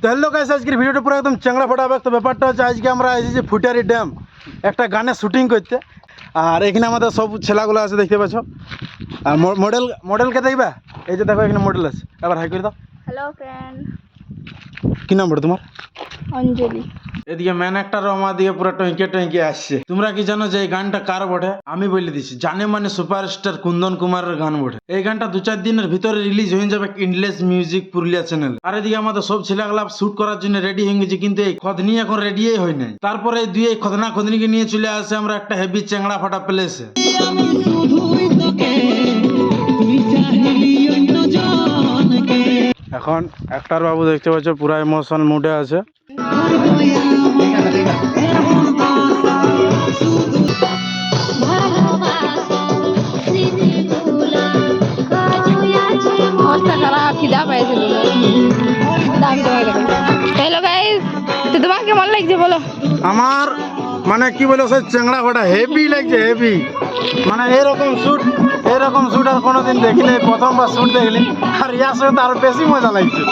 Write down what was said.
তো hello guys, আজকের ভিডিওটা পুরো একদম চ্যাংড়া ফোটা হবে। তো ব্যাপারটা হচ্ছে আজকে আমরা এসেছি ফুটারি ড্যাম একটা গানের শুটিং করতে। আর এখানে আমাদের সব ছেলেগুলো আছে দেখতে পাচ্ছ। আর মডেলকে দেখবা, এই যে দেখো এখানে মডেল আছে। এবার হাই করে দাও। হ্যালো ফ্রেন্ড, কি নাম বলো তোমার? অঞ্জলি। এদিকে ম্যান একটারও আমার দিকে পুরো টঙ্কে টঙ্কে আসছে। তোমরা কি জানো যে এই গানটা কার বটে? আমি বলে দিচ্ছি, জানে মানে সুপারস্টার কুন্দন কুমারের গান বটে। এই গানটা 2-4 দিনের ভিতরে রিলিজ হয়ে যাবে ইন্ডলেস মিউজিক পুরুলিয়া চ্যানেল। আর এদিকে আমাদের সব ছেলেগুলা শুট করার জন্য রেডি হয়ে গেছে, কিন্তু এই খদনি এখন রেডিই হয় নাই। তারপরে এই দুই খদনা খদনিকে নিয়ে চলে আসে আমরা একটা হেভি চ্যাংড়া ফাটা প্লেসে। এখন একটার বাবু দেখতে পাচ্ছ পুরা ইমোশনাল মুডে আছে। হ্যালো গাইস, তো তোমার কেমন লাগছে বলো? আমার মানে কি বলে সে চ্যাংড়া ফাটা হেভি লাগছে, হেভি। মানে এরকম শুট আর কোনোদিন দেখিলে, প্রথমবার শুট দেখলি। আর ইয়ার সঙ্গে তো আরো বেশি মজা লাগছে।